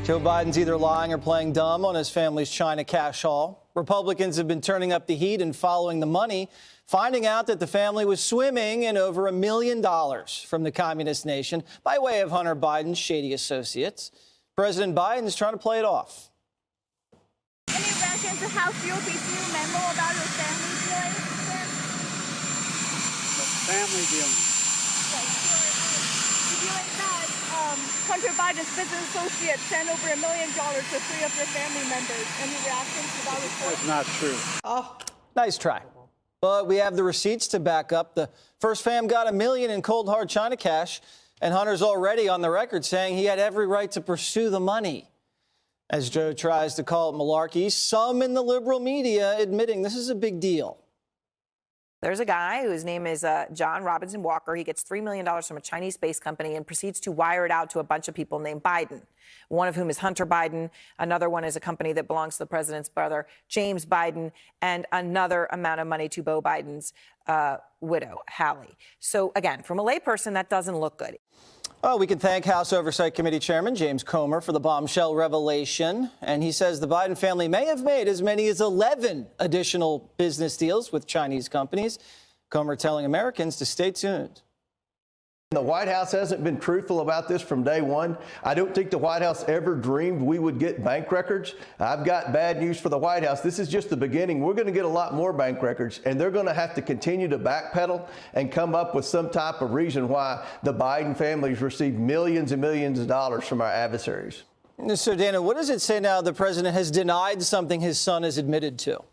Joe Biden's either lying or playing dumb on his family's China cash haul. Republicans have been turning up the heat and following the money, finding out that the family was swimming in over $1 million from the communist nation by way of Hunter Biden's shady associates. President Biden's trying to play it off. Any reaction to House GOP through memo about your family dealings? Family dealings. The dealing that Hunter Biden's business associates sent over $1 million to 3 of your family members. Any reactions to that report? That's not true. Oh, nice try. But we have the receipts to back up. The first fam got $1 million in cold hard China cash, and Hunter's already on the record saying he had every right to pursue the money. As Joe tries to call it malarkey, some in the liberal media admitting this is a big deal. There's a guy whose name is John Robinson Walker. He gets $3 million from a Chinese-based company and proceeds to wire it out to a bunch of people named Biden, one of whom is Hunter Biden. Another one is a company that belongs to the president's brother, James Biden, and another amount of money to Beau Biden's widow, Hallie. So, again, from a layperson, that doesn't look good. Well, we can thank House Oversight Committee Chairman James Comer for the bombshell revelation. And he says the Biden family may have made as many as 11 additional business deals with Chinese companies. Comer telling Americans to stay tuned. The White House hasn't been truthful about this from day one. I don't think the White House ever dreamed we would get bank records. I've got bad news for the White House. This is just the beginning. We're going to get a lot more bank records, and they're going to have to continue to backpedal and come up with some type of reason why the Biden families received millions and millions of dollars from our adversaries. So, Dana, what does it say now the president has denied something his son has admitted to?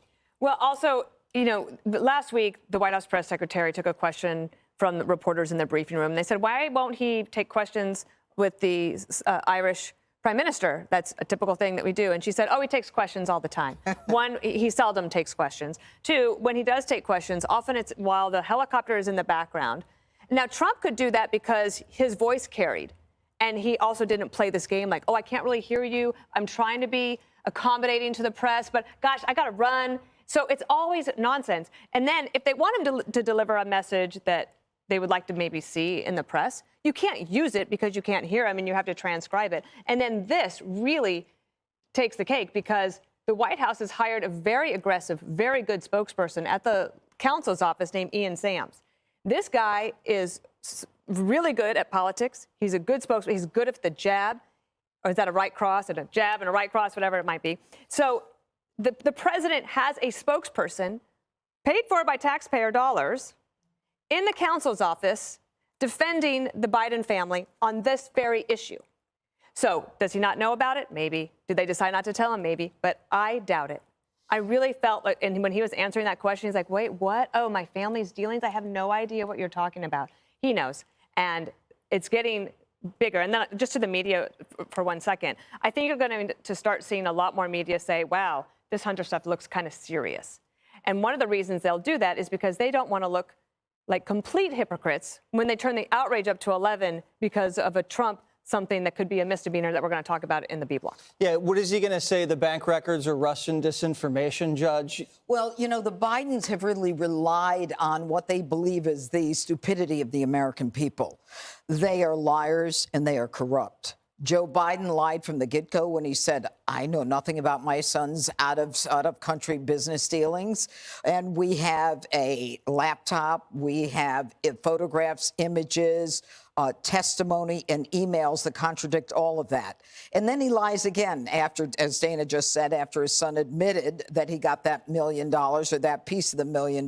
Well, also, you know, last week, the White House press secretary took a question from the reporters in the briefing room. They said, why won't he take questions with the Irish prime minister? That's a typical thing that we do. And she said, oh, he takes questions all the time. One, he seldom takes questions. Two, when he does take questions, often it's while the helicopter is in the background. Now, Trump could do that because his voice carried. And he also didn't play this game like, oh, I can't really hear you. I'm trying to be accommodating to the press, but gosh, I got to run. So it's always nonsense. And then if they want him to deliver a message that they would like to maybe see in the press, you can't use it because you can't hear him and you have to transcribe it. And then this really takes the cake because the White House has hired a very aggressive, very good spokesperson at the counsel's office named Ian Sams. This guy is really good at politics. He's a good spokesman. He's good at the jab, or is that a right cross and a jab and a right cross, whatever it might be. So the president has a spokesperson paid for by taxpayer dollars in the counsel's office defending the Biden family on this very issue. So does he not know about it? Maybe. Did they decide not to tell him? Maybe. But I doubt it. I really felt like, and when he was answering that question, he's like, wait, what? Oh, my family's dealings? I have no idea what you're talking about. He knows. And it's getting bigger. And then just to the media for 1 second, I think you're going to start seeing a lot more media say, wow, this Hunter stuff looks kind of serious. And one of the reasons they'll do that is because they don't want to look like complete hypocrites when they turn the outrage up to 11 because of a Trump something that could be a misdemeanor that we're going to talk about in the B block. Yeah, what is he going to say? The bank records are Russian disinformation, Judge? Well, you know, the Bidens have really relied on what they believe is the stupidity of the American people. They are liars and they are corrupt. Joe Biden lied from the get-go when he said, I know nothing about my son's out-of-country business dealings. And we have a laptop, we have photographs, images, testimony, and emails that contradict all of that. And then he lies again after, as Dana just said, after his son admitted that he got that $1 million or that piece of the $1 million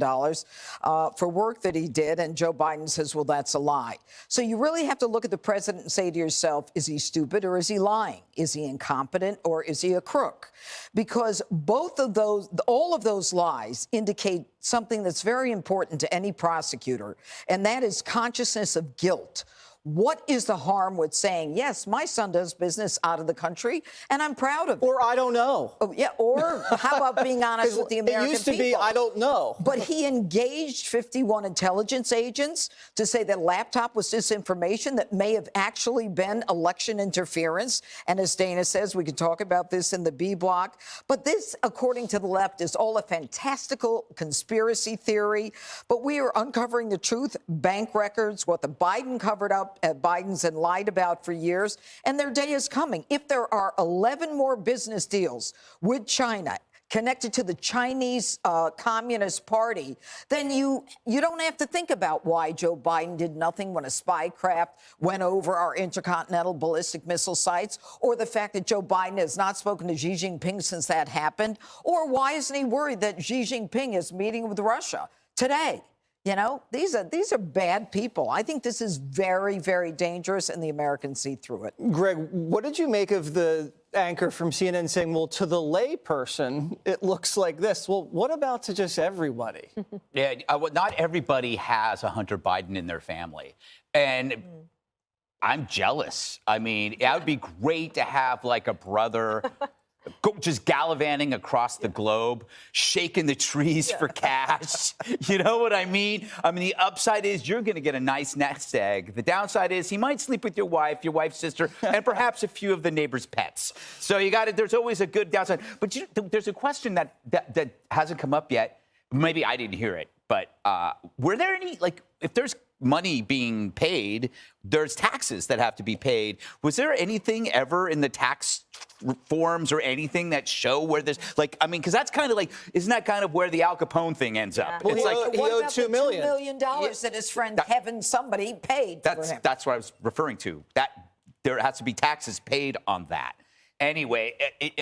for work that he did. And Joe Biden says, well, that's a lie. So you really have to look at the president and say to yourself, is he stupid or is he lying? Is he incompetent or is he a crook? Because both of those, all of those lies indicate something that's very important to any prosecutor, and that is consciousness of guilt. What is the harm with saying, yes, my son does business out of the country, and I'm proud of it? Or I don't know. Oh, yeah, or how about being honest with the American people? It used to be, I don't know. But he engaged 51 intelligence agents to say that laptop was disinformation that may have actually been election interference. And as Dana says, we can talk about this in the B block. But this, according to the left, is all a fantastical conspiracy theory. But we are uncovering the truth, bank records, what the Biden covered up, about Biden's and lied about for years, and their day is coming. If there are 11 more business deals with China connected to the Chinese Communist Party, then you don't have to think about why Joe Biden did nothing when a spy craft went over our intercontinental ballistic missile sites, or the fact that Joe Biden has not spoken to Xi Jinping since that happened, or why isn't he worried that Xi Jinping is meeting with Russia today? You know, these are bad people. I think this is very, very dangerous, and the Americans see through it. Greg, what did you make of the anchor from CNN saying, well, to the lay person, it looks like this? Well, what about to just everybody? Yeah, well, not everybody has a Hunter Biden in their family. And I'm jealous. I mean, it would be great to have like a brother just gallivanting across the globe, shaking the trees for cash. You know what I mean? I mean, the upside is you're going to get a nice nest egg. The downside is he might sleep with your wife's sister, and perhaps a few of the neighbors' pets. So you got it. There's always a good downside. But there's a question that hasn't come up yet. Maybe I didn't hear it, but were there any, like, if there's money being paid, there's taxes that have to be paid. Was there anything ever in the tax forms or anything that show where there's, like, I mean, because that's kind of like, isn't that kind of where the Al Capone thing ends up? Well, It's like, he What owed about $2 the million. $2 million that his friend Kevin somebody paid for him? that's what I was referring to. That there has to be taxes paid on that. Anyway,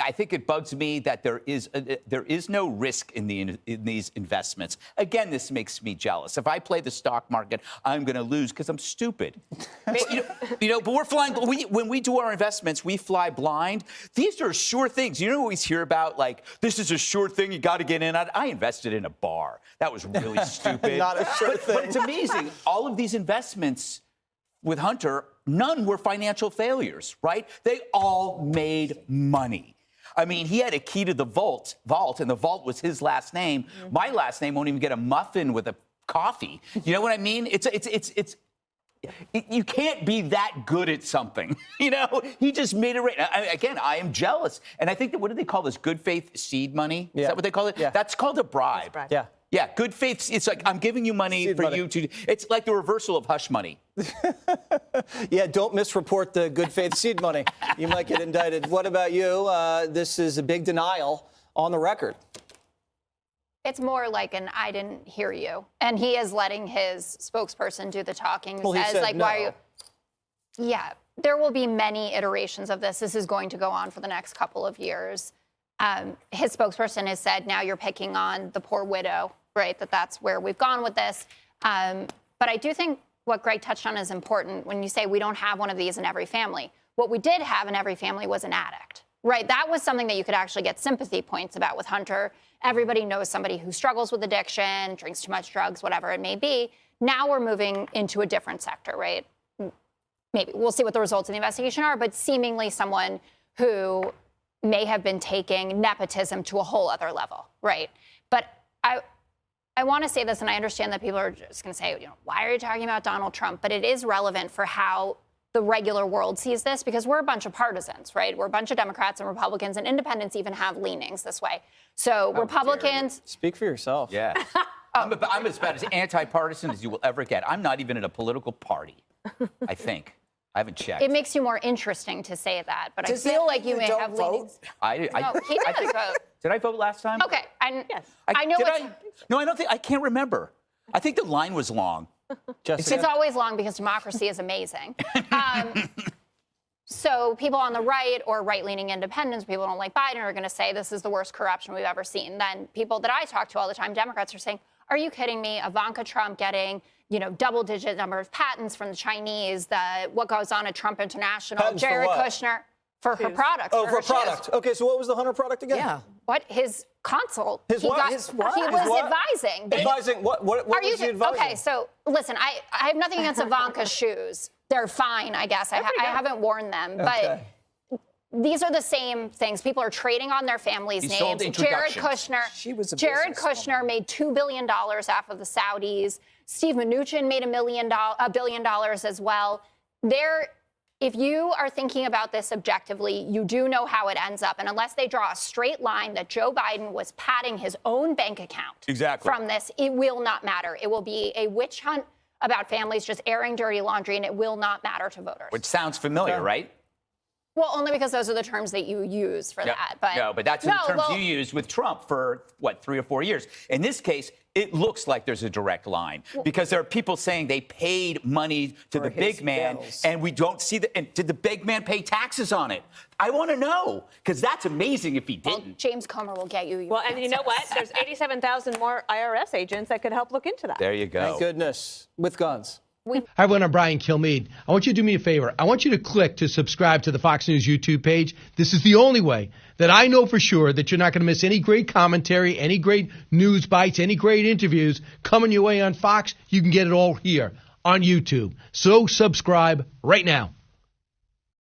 I think it bugs me that there is no risk in these investments. Again, this makes me jealous. If I play the stock market, I'm going to lose because I'm stupid. But we're flying. When we do our investments, we fly blind. These are sure things. You know, we always hear about, like, this is a sure thing you got to get in on. I invested in a bar. That was really stupid. Not a sure thing. But it's amazing. All of these investments with Hunter, none were financial failures, right? They all made money. I mean, he had a key to the vault, and the vault was his last name. Mm-hmm. My last name won't even get a muffin with a coffee. You know what I mean? You can't be that good at something. You know, he just made it right. Again, I am jealous. And I think that, what do they call this? Good faith seed money? Yeah. Is that what they call it? Yeah. That's called a bribe. Yeah. Yeah, good faith. It's like, I'm giving you money Seed for money. you to. It's like the reversal of hush money. Yeah, don't misreport the good faith seed money. You might get indicted. What about you? This is a big denial on the record. It's more like an I didn't hear you. And he is letting his spokesperson do the talking. Well, he says, said like, no. why are you? Yeah, there will be many iterations of this. This is going to go on for the next couple of years. His spokesperson has said, now you're picking on the poor widow, right? That's where we've gone with this. But I do think what Greg touched on is important when you say we don't have one of these in every family. What we did have in every family was an addict, right? That was something that you could actually get sympathy points about with Hunter. Everybody knows somebody who struggles with addiction, drinks too much drugs, whatever it may be. Now we're moving into a different sector, right? Maybe we'll see what the results of the investigation are, but seemingly someone who may have been taking nepotism to a whole other level, right? But I want to say this, and I understand that people are just going to say, why are you talking about Donald Trump? But it is relevant for how the regular world sees this, because we're a bunch of partisans, right? We're a bunch of Democrats and Republicans, and independents even have leanings this way. So Republicans. Speak for yourself. Yeah. I'm as bad as anti-partisan as you will ever get. I'm not even in a political party, I think. I haven't checked. It makes you more interesting to say that, but Does I feel that like mean you you may don't have vote? leanings. I No, he does vote. Did I vote last time? Okay, I know did it's, No, I don't think. I can't remember. I think the line was long. Jessica? it's always long because democracy is amazing. So people on the right or right-leaning independents, people who don't like Biden, are going to say this is the worst corruption we've ever seen. Then people that I talk to all the time, Democrats, are saying, are you kidding me? Ivanka Trump getting, double-digit number of patents from the Chinese, what goes on at Trump International, Patents for Jared what? Kushner, for her products. Oh, for her a shoes. product. Okay, so what was the Hunter product again? Yeah. What? His consult. His he what? got- His what? He His was what? advising. They- Advising what? What Are you was he advising? okay? So listen, I have nothing against Ivanka's shoes. They're fine, I guess. I haven't worn them, Okay. but these are the same things. People are trading on their families' He sold names. Jared introductions. Kushner. She was a Jared businesswoman. Kushner made $2 billion off of the Saudis. Steve Mnuchin made $1 billion as well. If you are thinking about this objectively, you do know how it ends up. And unless they draw a straight line that Joe Biden was padding his own bank account Exactly. from this, it will not matter. It will be a witch hunt about families just airing dirty laundry, and it will not matter to voters. Which sounds familiar, right? Well, only because those are the terms that you use for that. But no, but that's the terms you used with Trump for, 3 or 4 years. In this case, it looks like there's a direct line because there are people saying they paid money to the big man, and we don't see and did the big man pay taxes on it? I want to know, because that's amazing if he didn't. Well, James Comer will get you. Well, and you know what? There's 87,000 more IRS agents that could help look into that. There you go. Thank goodness. With guns. Hi, everyone. I'm Brian Kilmeade. I want you to do me a favor. I want you to click to subscribe to the Fox News YouTube page. This is the only way that I know for sure that you're not going to miss any great commentary, any great news bites, any great interviews coming your way on Fox. You can get it all here on YouTube. So subscribe right now.